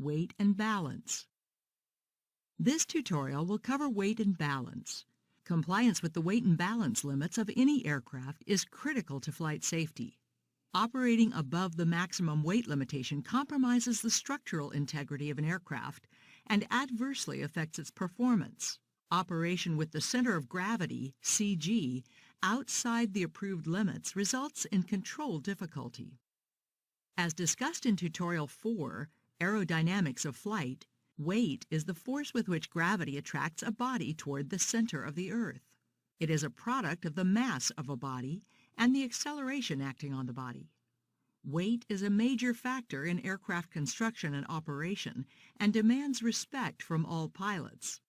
weight and balance. This tutorial will cover weight and balance. Compliance with the weight and balance limits of any aircraft is critical to flight safety. Operating above the maximum weight limitation compromises the structural integrity of an aircraft and adversely affects its performance. Operation with the center of gravity, CG, outside the approved limits results in control difficulty. As discussed in Tutorial 4, Aerodynamics of Flight, weight is the force with which gravity attracts a body toward the center of the Earth. It is a product of the mass of a body and the acceleration acting on the body. Weight is a major factor in aircraft construction and operation and demands respect from all pilots.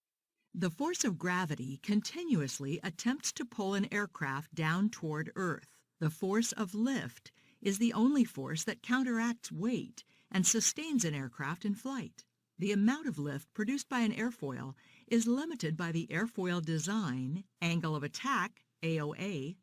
The force of gravity continuously attempts to pull an aircraft down toward Earth. The force of lift is the only force that counteracts weight and sustains an aircraft in flight. The amount of lift produced by an airfoil is limited by the airfoil design, angle of attack, AOA,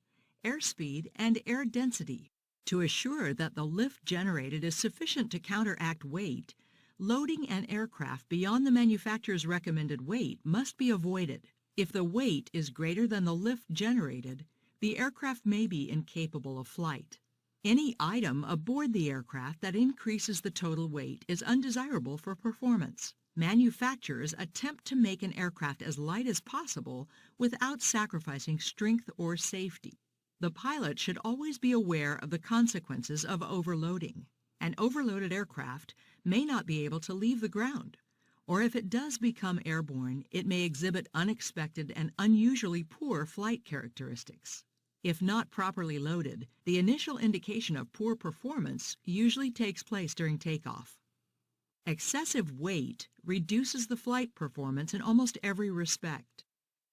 airspeed, and air density. To assure that the lift generated is sufficient to counteract weight, loading an aircraft beyond the manufacturer's recommended weight must be avoided. If the weight is greater than the lift generated, the aircraft may be incapable of flight. Any item aboard the aircraft that increases the total weight is undesirable for performance. Manufacturers attempt to make an aircraft as light as possible without sacrificing strength or safety. The pilot should always be aware of the consequences of overloading. An overloaded aircraft may not be able to leave the ground, or if it does become airborne, it may exhibit unexpected and unusually poor flight characteristics. If not properly loaded, the initial indication of poor performance usually takes place during takeoff. Excessive weight reduces the flight performance in almost every respect.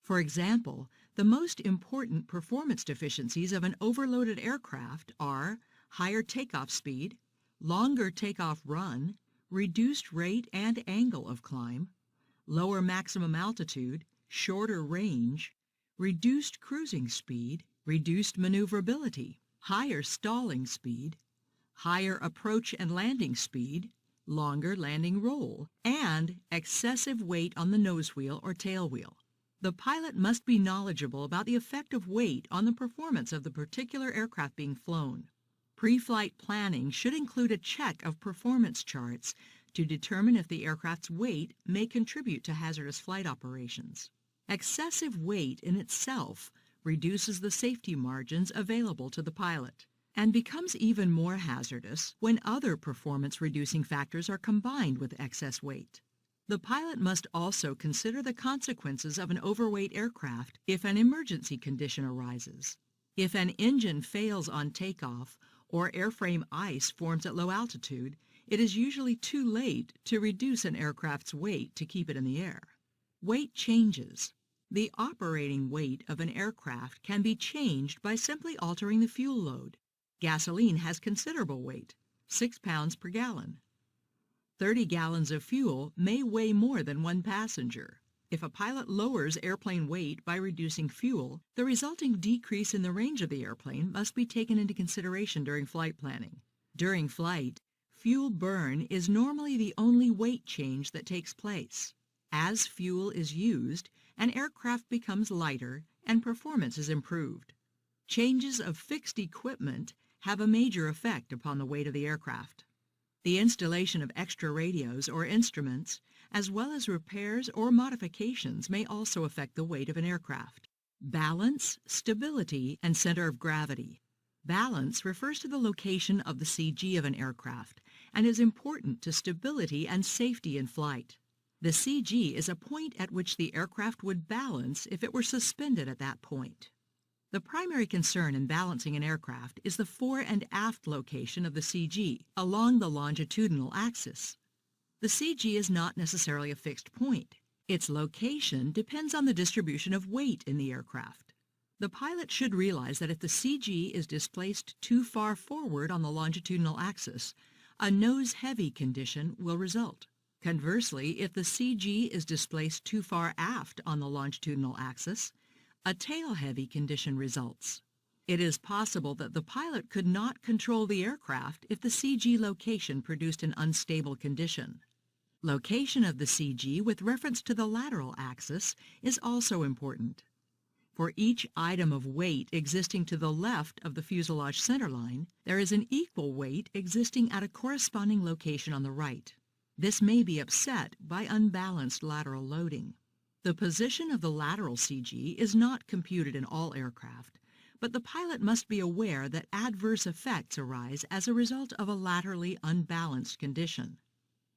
For example, the most important performance deficiencies of an overloaded aircraft are higher takeoff speed, longer takeoff run, reduced rate and angle of climb, lower maximum altitude, shorter range, reduced cruising speed, reduced maneuverability, higher stalling speed, higher approach and landing speed, longer landing roll, and excessive weight on the nose wheel or tail wheel. The pilot must be knowledgeable about the effect of weight on the performance of the particular aircraft being flown. Pre-flight planning should include a check of performance charts to determine if the aircraft's weight may contribute to hazardous flight operations. Excessive weight in itself reduces the safety margins available to the pilot and becomes even more hazardous when other performance-reducing factors are combined with excess weight. The pilot must also consider the consequences of an overweight aircraft if an emergency condition arises. If an engine fails on takeoff or airframe ice forms at low altitude, it is usually too late to reduce an aircraft's weight to keep it in the air. Weight changes. The operating weight of an aircraft can be changed by simply altering the fuel load. Gasoline has considerable weight, 6 pounds per gallon. 30 gallons of fuel may weigh more than one passenger. If a pilot lowers airplane weight by reducing fuel, the resulting decrease in the range of the airplane must be taken into consideration during flight planning. During flight, fuel burn is normally the only weight change that takes place. As fuel is used, an aircraft becomes lighter and performance is improved. Changes of fixed equipment have a major effect upon the weight of the aircraft. The installation of extra radios or instruments, as well as repairs or modifications, may also affect the weight of an aircraft. Balance, stability, and center of gravity. Balance refers to the location of the CG of an aircraft and is important to stability and safety in flight. The CG is a point at which the aircraft would balance if it were suspended at that point. The primary concern in balancing an aircraft is the fore and aft location of the CG along the longitudinal axis. The CG is not necessarily a fixed point. Its location depends on the distribution of weight in the aircraft. The pilot should realize that if the CG is displaced too far forward on the longitudinal axis, a nose-heavy condition will result. Conversely, if the CG is displaced too far aft on the longitudinal axis, a tail-heavy condition results. It is possible that the pilot could not control the aircraft if the CG location produced an unstable condition. Location of the CG with reference to the lateral axis is also important. For each item of weight existing to the left of the fuselage centerline, there is an equal weight existing at a corresponding location on the right. This may be upset by unbalanced lateral loading. The position of the lateral CG is not computed in all aircraft, but the pilot must be aware that adverse effects arise as a result of a laterally unbalanced condition.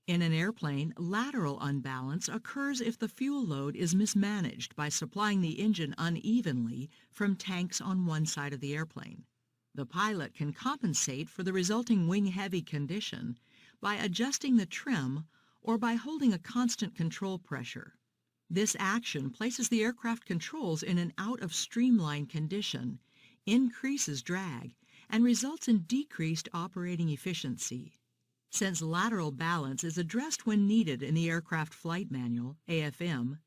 In an airplane, lateral unbalance occurs if the fuel load is mismanaged by supplying the engine unevenly from tanks on one side of the airplane. The pilot can compensate for the resulting wing-heavy condition by adjusting the trim or by holding a constant control pressure. This action places the aircraft controls in an out-of-streamline condition, increases drag, and results in decreased operating efficiency. Since lateral balance is addressed when needed in the Aircraft Flight Manual, AFM,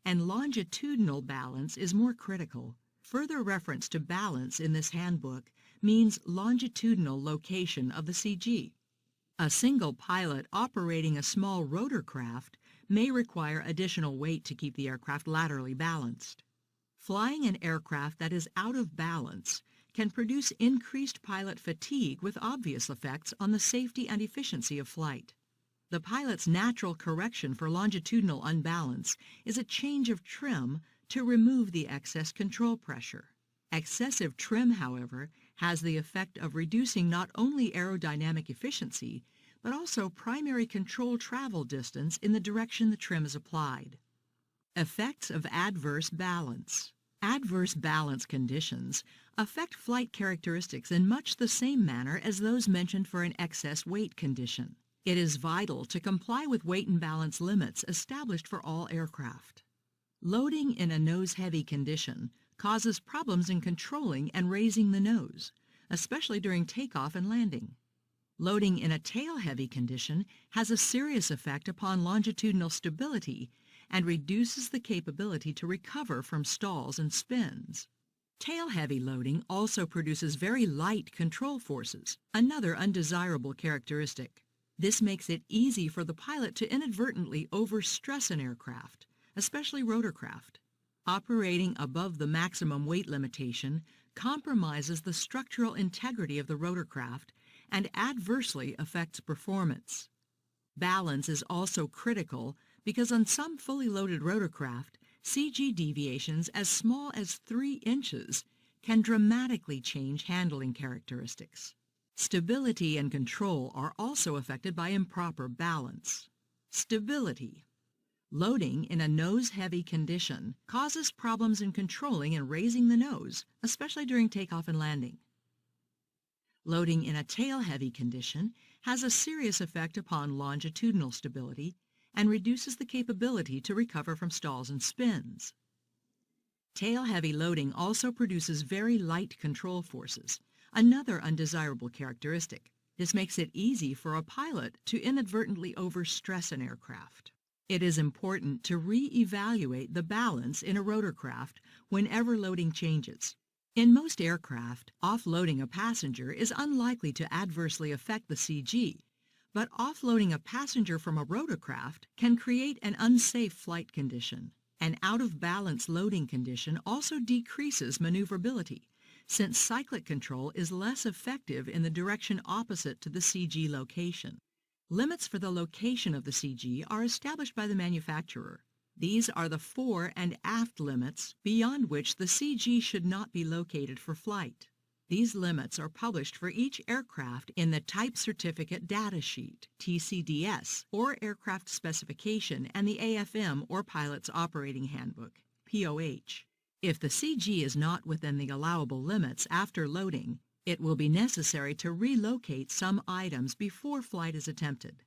and longitudinal balance is more critical, further reference to balance in this handbook means longitudinal location of the CG. A single pilot operating a small rotorcraft may require additional weight to keep the aircraft laterally balanced. Flying an aircraft that is out of balance can produce increased pilot fatigue with obvious effects on the safety and efficiency of flight. The pilot's natural correction for longitudinal unbalance is a change of trim to remove the excess control pressure. Excessive trim, however, has the effect of reducing not only aerodynamic efficiency, but also primary control travel distance in the direction the trim is applied. Effects of adverse balance. Adverse balance conditions affect flight characteristics in much the same manner as those mentioned for an excess weight condition. It is vital to comply with weight and balance limits established for all aircraft. Loading in a nose-heavy condition causes problems in controlling and raising the nose, especially during takeoff and landing. Loading in a tail-heavy condition has a serious effect upon longitudinal stability and reduces the capability to recover from stalls and spins. Tail-heavy loading also produces very light control forces, another undesirable characteristic. This makes it easy for the pilot to inadvertently overstress an aircraft, especially rotorcraft. Operating above the maximum weight limitation compromises the structural integrity of the rotorcraft and adversely affects performance. Balance is also critical because on some fully loaded rotorcraft, CG deviations as small as 3 inches can dramatically change handling characteristics. Stability and control are also affected by improper balance. Stability. Loading in a nose-heavy condition causes problems in controlling and raising the nose, especially during takeoff and landing. Loading in a tail-heavy condition has a serious effect upon longitudinal stability and reduces the capability to recover from stalls and spins. Tail-heavy loading also produces very light control forces, another undesirable characteristic. This makes it easy for a pilot to inadvertently overstress an aircraft. It is important to re-evaluate the balance in a rotorcraft whenever loading changes. In most aircraft, offloading a passenger is unlikely to adversely affect the CG, but offloading a passenger from a rotorcraft can create an unsafe flight condition. An out-of-balance loading condition also decreases maneuverability, since cyclic control is less effective in the direction opposite to the CG location. Limits for the location of the CG are established by the manufacturer. These are the fore and aft limits beyond which the CG should not be located for flight. These limits are published for each aircraft in the Type Certificate Data Sheet, TCDS, or Aircraft Specification, and the AFM or Pilot's Operating Handbook, POH. If the CG is not within the allowable limits after loading, it will be necessary to relocate some items before flight is attempted.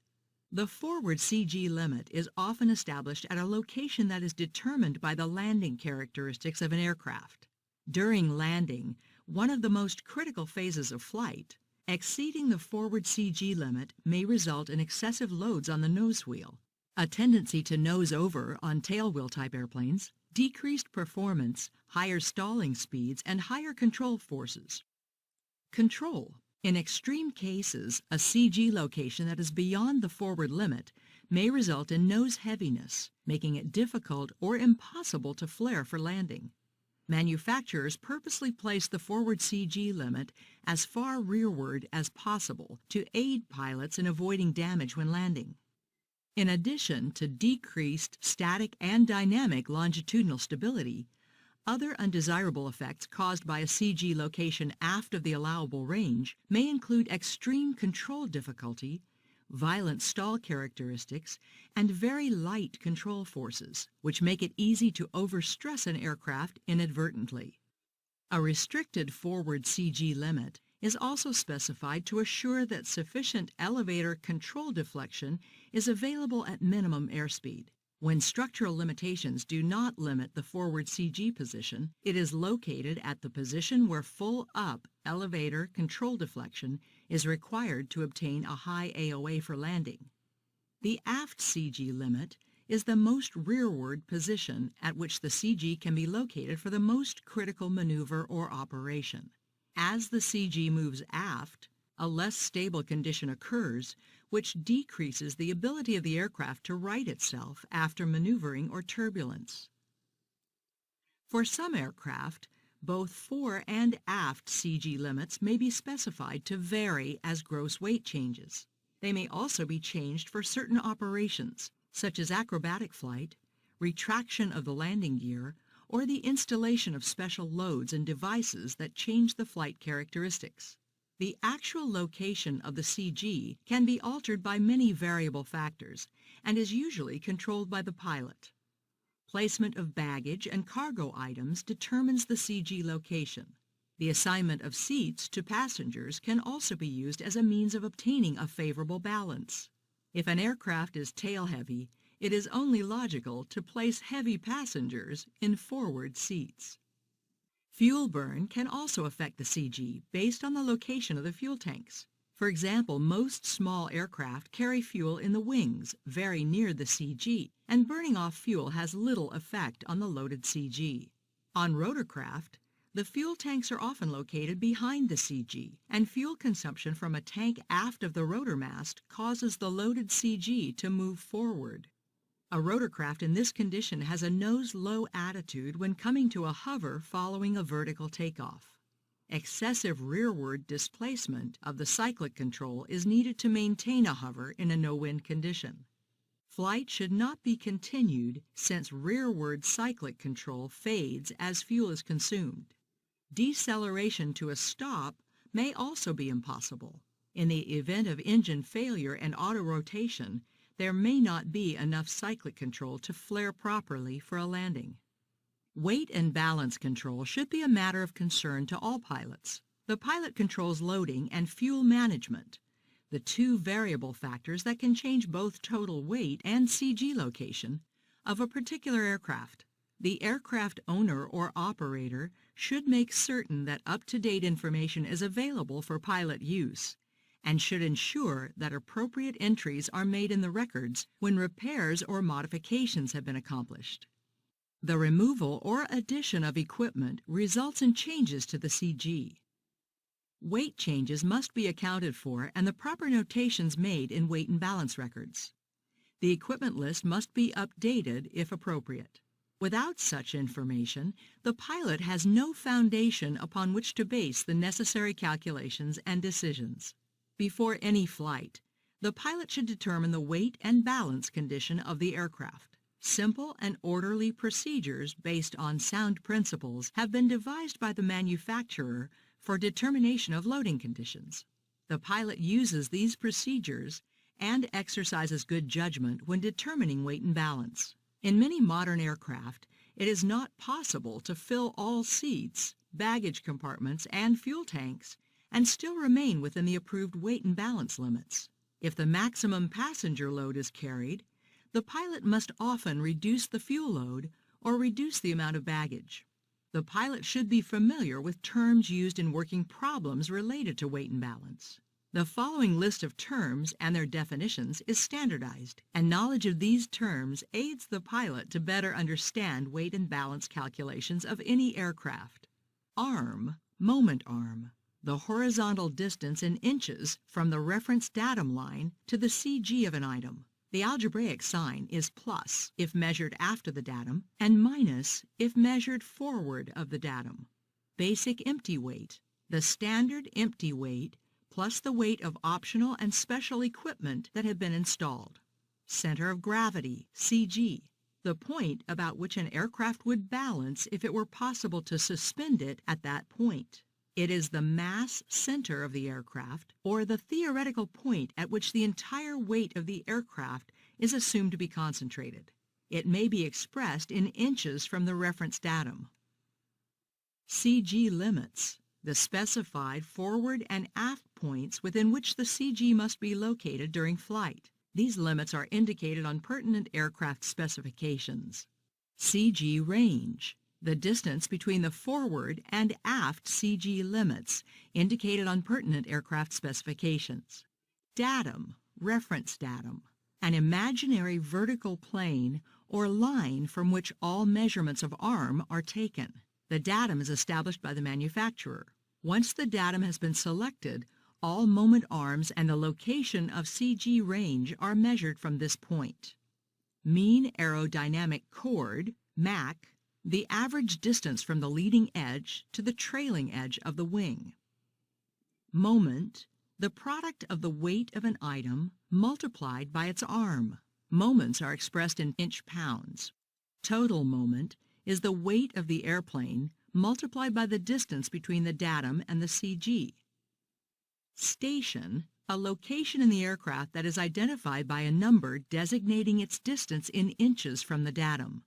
The forward CG limit is often established at a location that is determined by the landing characteristics of an aircraft. During landing, one of the most critical phases of flight, exceeding the forward CG limit may result in excessive loads on the nose wheel, a tendency to nose over on tailwheel type airplanes, decreased performance, higher stalling speeds, and higher control forces. Control. In extreme cases, a CG location that is beyond the forward limit may result in nose heaviness, making it difficult or impossible to flare for landing. Manufacturers purposely place the forward CG limit as far rearward as possible to aid pilots in avoiding damage when landing. In addition to decreased static and dynamic longitudinal stability, other undesirable effects caused by a CG location aft of the allowable range may include extreme control difficulty, violent stall characteristics, and very light control forces, which make it easy to overstress an aircraft inadvertently. A restricted forward CG limit is also specified to assure that sufficient elevator control deflection is available at minimum airspeed. When structural limitations do not limit the forward CG position, it is located at the position where full-up elevator control deflection is required to obtain a high AOA for landing. The aft CG limit is the most rearward position at which the CG can be located for the most critical maneuver or operation. As the CG moves aft, a less stable condition occurs, which decreases the ability of the aircraft to right itself after maneuvering or turbulence. For some aircraft, both fore and aft CG limits may be specified to vary as gross weight changes. They may also be changed for certain operations, such as acrobatic flight, retraction of the landing gear, or the installation of special loads and devices that change the flight characteristics. The actual location of the CG can be altered by many variable factors and is usually controlled by the pilot. Placement of baggage and cargo items determines the CG location. The assignment of seats to passengers can also be used as a means of obtaining a favorable balance. If an aircraft is tail-heavy, it is only logical to place heavy passengers in forward seats. Fuel burn can also affect the CG based on the location of the fuel tanks. For example, most small aircraft carry fuel in the wings very near the CG, and burning off fuel has little effect on the loaded CG. On rotorcraft, the fuel tanks are often located behind the CG, and fuel consumption from a tank aft of the rotor mast causes the loaded CG to move forward. A rotorcraft in this condition has a nose-low attitude when coming to a hover following a vertical takeoff. Excessive rearward displacement of the cyclic control is needed to maintain a hover in a no-wind condition. Flight should not be continued since rearward cyclic control fades as fuel is consumed. Deceleration to a stop may also be impossible. In the event of engine failure and auto-rotation, there may not be enough cyclic control to flare properly for a landing. Weight and balance control should be a matter of concern to all pilots. The pilot controls loading and fuel management, the two variable factors that can change both total weight and CG location of a particular aircraft. The aircraft owner or operator should make certain that up-to-date information is available for pilot use, and should ensure that appropriate entries are made in the records when repairs or modifications have been accomplished. The removal or addition of equipment results in changes to the CG. Weight changes must be accounted for and the proper notations made in weight and balance records. The equipment list must be updated if appropriate. Without such information, the pilot has no foundation upon which to base the necessary calculations and decisions. Before any flight, the pilot should determine the weight and balance condition of the aircraft. Simple and orderly procedures based on sound principles have been devised by the manufacturer for determination of loading conditions. The pilot uses these procedures and exercises good judgment when determining weight and balance. In many modern aircraft, it is not possible to fill all seats, baggage compartments, and fuel tanks and still remain within the approved weight and balance limits. If the maximum passenger load is carried, the pilot must often reduce the fuel load or reduce the amount of baggage. The pilot should be familiar with terms used in working problems related to weight and balance. The following list of terms and their definitions is standardized, and knowledge of these terms aids the pilot to better understand weight and balance calculations of any aircraft. Arm, moment arm, the horizontal distance in inches from the reference datum line to the CG of an item. The algebraic sign is plus if measured after the datum and minus if measured forward of the datum. Basic empty weight. The standard empty weight plus the weight of optional and special equipment that have been installed. Center of gravity, CG. The point about which an aircraft would balance if it were possible to suspend it at that point. It is the mass center of the aircraft, or the theoretical point at which the entire weight of the aircraft is assumed to be concentrated. It may be expressed in inches from the reference datum. CG limits, the specified forward and aft points within which the CG must be located during flight. These limits are indicated on pertinent aircraft specifications. CG range, the distance between the forward and aft CG limits indicated on pertinent aircraft specifications. Datum, reference datum, an imaginary vertical plane or line from which all measurements of arm are taken. The datum is established by the manufacturer. Once the datum has been selected, all moment arms and the location of CG range are measured from this point. Mean aerodynamic chord, MAC, the average distance from the leading edge to the trailing edge of the wing. Moment, the product of the weight of an item multiplied by its arm. Moments are expressed in inch-pounds. Total moment is the weight of the airplane multiplied by the distance between the datum and the CG. Station, a location in the aircraft that is identified by a number designating its distance in inches from the datum.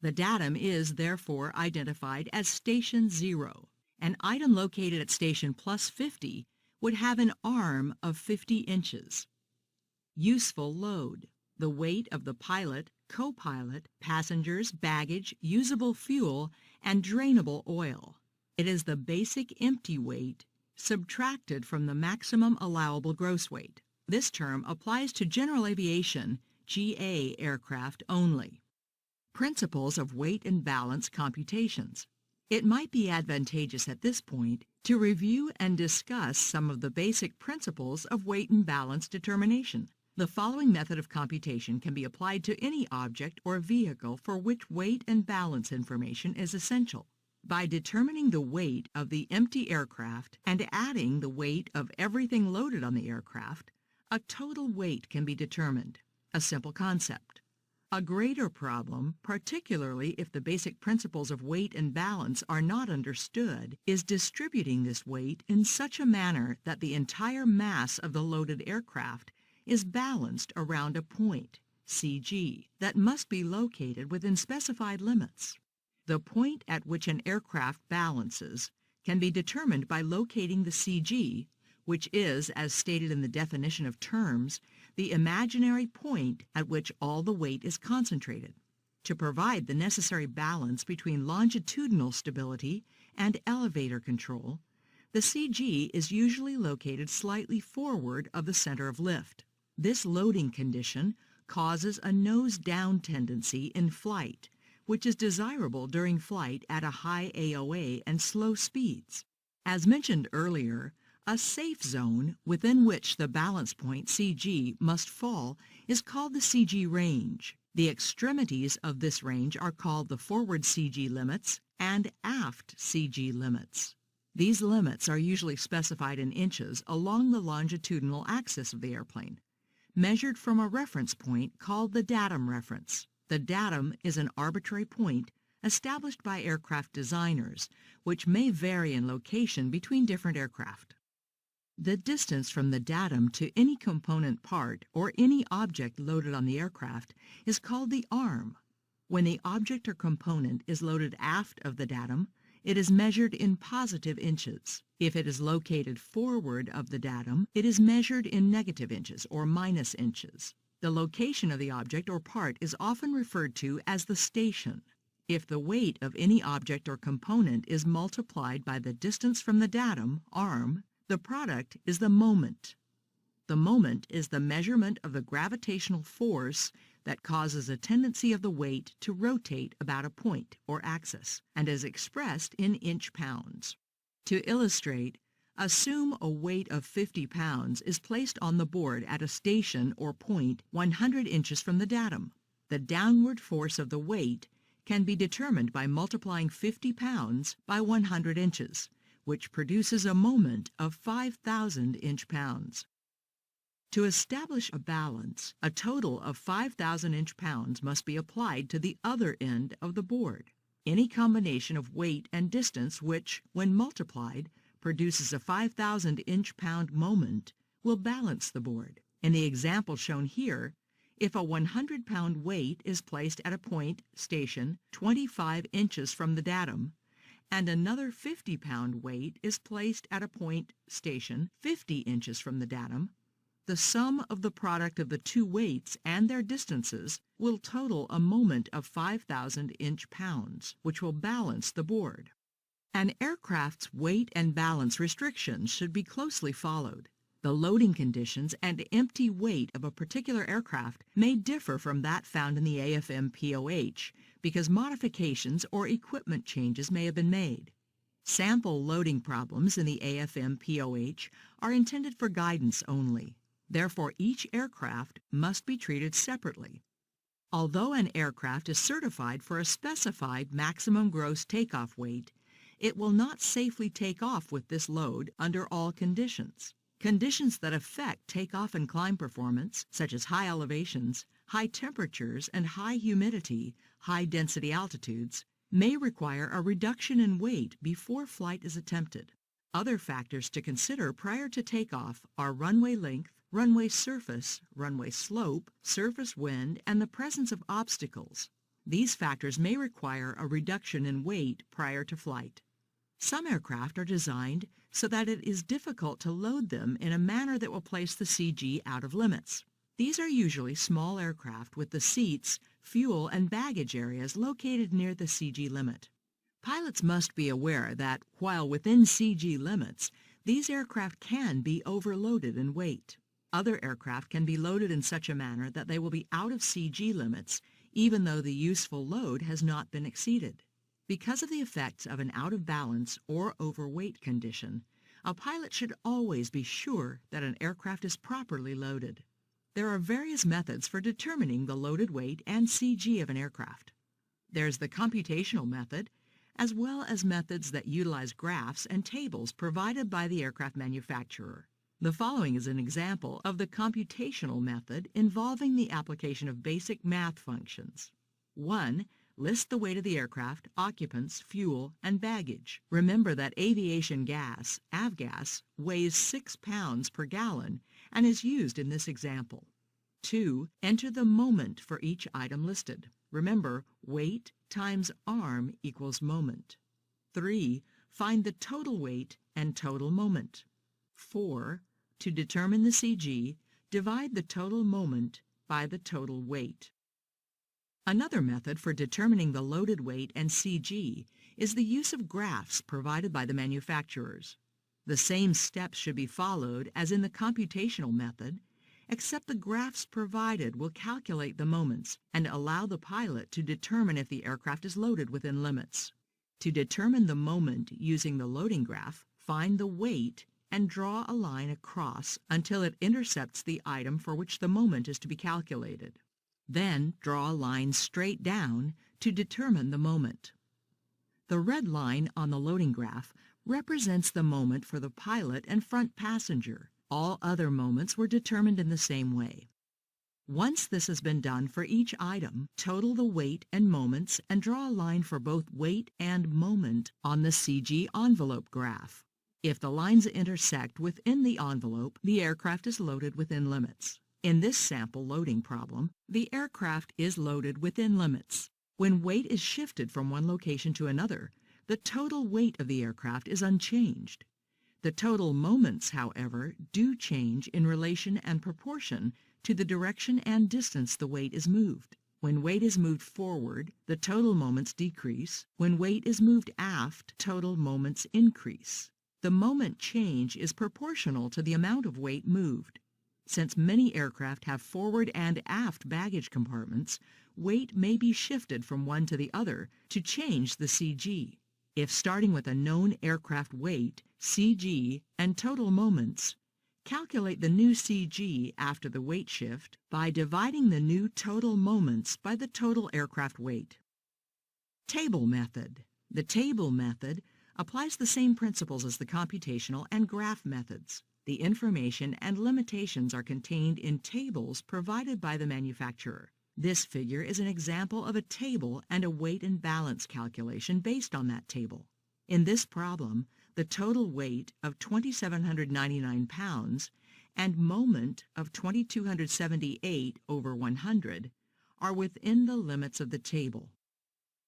The datum is therefore identified as station 0. An item located at station plus 50 would have an arm of 50 inches. Useful load, the weight of the pilot, co-pilot, passengers, baggage, usable fuel, and drainable oil. It is the basic empty weight subtracted from the maximum allowable gross weight. This term applies to general aviation, GA aircraft only. Principles of weight and balance computations. It might be advantageous at this point to review and discuss some of the basic principles of weight and balance determination. The following method of computation can be applied to any object or vehicle for which weight and balance information is essential. By determining the weight of the empty aircraft and adding the weight of everything loaded on the aircraft, a total weight can be determined. A simple concept. A greater problem, particularly if the basic principles of weight and balance are not understood, is distributing this weight in such a manner that the entire mass of the loaded aircraft is balanced around a point, CG, that must be located within specified limits. The point at which an aircraft balances can be determined by locating the CG, which is, as stated in the definition of terms, the imaginary point at which all the weight is concentrated. To provide the necessary balance between longitudinal stability and elevator control, the CG is usually located slightly forward of the center of lift. This loading condition causes a nose-down tendency in flight, which is desirable during flight at a high AOA and slow speeds. As mentioned earlier, a safe zone within which the balance point CG must fall is called the CG range. The extremities of this range are called the forward CG limits and aft CG limits. These limits are usually specified in inches along the longitudinal axis of the airplane, measured from a reference point called the datum reference. The datum is an arbitrary point established by aircraft designers, which may vary in location between different aircraft. The distance from the datum to any component part or any object loaded on the aircraft is called the arm. When the object or component is loaded aft of the datum, it is measured in positive inches. If it is located forward of the datum, it is measured in negative inches or minus inches. The location of the object or part is often referred to as the station. If the weight of any object or component is multiplied by the distance from the datum, arm, the product is the moment. The moment is the measurement of the gravitational force that causes a tendency of the weight to rotate about a point or axis, and is expressed in inch-pounds. To illustrate, Assume a weight of 50 pounds is placed on the board at a station or point 100 inches from the datum. The downward force of the weight can be determined by multiplying 50 pounds by 100 inches, which produces a moment of 5,000 inch-pounds. To establish a balance, a total of 5,000 inch-pounds must be applied to the other end of the board. Any combination of weight and distance which, when multiplied, produces a 5,000 inch-pound moment will balance the board. In the example shown here, if a 100-pound weight is placed at a point station 25 inches from the datum, and another 50-pound weight is placed at a point station 50 inches from the datum, the sum of the product of the two weights and their distances will total a moment of 5,000 inch-pounds, which will balance the board. An aircraft's weight and balance restrictions should be closely followed. The loading conditions and empty weight of a particular aircraft may differ from that found in the AFM-POH because modifications or equipment changes may have been made. Sample loading problems in the AFM-POH are intended for guidance only. Therefore, each aircraft must be treated separately. Although an aircraft is certified for a specified maximum gross takeoff weight, it will not safely take off with this load under all conditions. Conditions that affect takeoff and climb performance, such as high elevations, high temperatures, and high humidity, high-density altitudes, may require a reduction in weight before flight is attempted. Other factors to consider prior to takeoff are runway length, runway surface, runway slope, surface wind, and the presence of obstacles. These factors may require a reduction in weight prior to flight. Some aircraft are designed so that it is difficult to load them in a manner that will place the CG out of limits. These are usually small aircraft with the seats, fuel, and baggage areas located near the CG limit. Pilots must be aware that, while within CG limits, these aircraft can be overloaded in weight. Other aircraft can be loaded in such a manner that they will be out of CG limits, even though the useful load has not been exceeded. Because of the effects of an out-of-balance or overweight condition, a pilot should always be sure that an aircraft is properly loaded. There are various methods for determining the loaded weight and CG of an aircraft. There's the computational method, as well as methods that utilize graphs and tables provided by the aircraft manufacturer. The following is an example of the computational method involving the application of basic math functions. 1. List the weight of the aircraft, occupants, fuel, and baggage. Remember that aviation gas, avgas, weighs 6 pounds per gallon and is used in this example. 2. Enter the moment for each item listed. Remember, weight times arm equals moment. 3. Find the total weight and total moment. 4. To determine the CG, divide the total moment by the total weight. Another method for determining the loaded weight and CG is the use of graphs provided by the manufacturers. The same steps should be followed as in the computational method, except the graphs provided will calculate the moments and allow the pilot to determine if the aircraft is loaded within limits. To determine the moment using the loading graph, find the weight and draw a line across until it intercepts the item for which the moment is to be calculated. Then draw a line straight down to determine the moment. The red line on the loading graph represents the moment for the pilot and front passenger. All other moments were determined in the same way. Once this has been done for each item, total the weight and moments and draw a line for both weight and moment on the CG envelope graph. If the lines intersect within the envelope, the aircraft is loaded within limits. In this sample loading problem, the aircraft is loaded within limits. When weight is shifted from one location to another, the total weight of the aircraft is unchanged. The total moments, however, do change in relation and proportion to the direction and distance the weight is moved. When weight is moved forward, the total moments decrease. When weight is moved aft, total moments increase. The moment change is proportional to the amount of weight moved. Since many aircraft have forward and aft baggage compartments, weight may be shifted from one to the other to change the CG. If starting with a known aircraft weight, CG, and total moments, calculate the new CG after the weight shift by dividing the new total moments by the total aircraft weight. Table method. The table method applies the same principles as the computational and graph methods. The information and limitations are contained in tables provided by the manufacturer. This figure is an example of a table and a weight and balance calculation based on that table. In this problem, the total weight of 2,799 pounds and moment of 2,278 over 100 are within the limits of the table.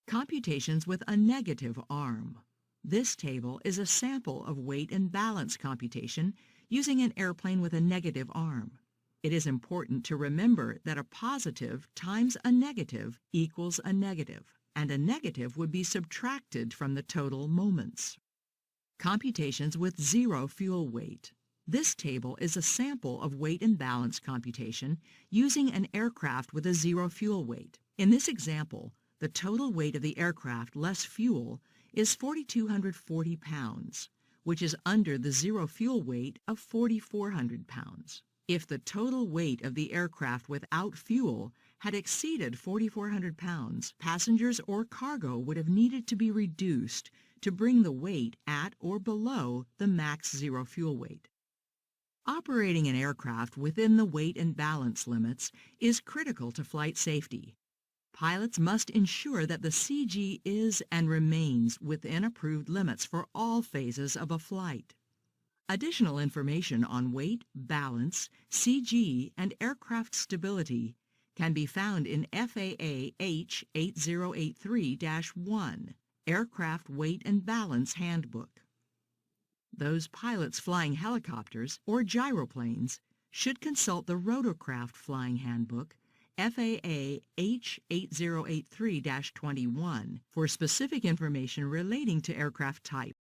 Computations with a negative arm. This table is a sample of weight and balance computation using an airplane with a negative arm. It is important to remember that a positive times a negative equals a negative, and a negative would be subtracted from the total moments. Computations with zero fuel weight. This table is a sample of weight and balance computation using an aircraft with a zero fuel weight. In this example, the total weight of the aircraft less fuel is 4,240 pounds, which is under the zero fuel weight of 4,400 pounds. If the total weight of the aircraft without fuel had exceeded 4,400 pounds, passengers or cargo would have needed to be reduced to bring the weight at or below the max zero fuel weight. Operating an aircraft within the weight and balance limits is critical to flight safety. Pilots must ensure that the CG is and remains within approved limits for all phases of a flight. Additional information on weight, balance, CG, and aircraft stability can be found in FAA H8083-1, Aircraft Weight and Balance Handbook. Those pilots flying helicopters or gyroplanes should consult the Rotorcraft Flying Handbook, FAA H8083-21, for specific information relating to aircraft type.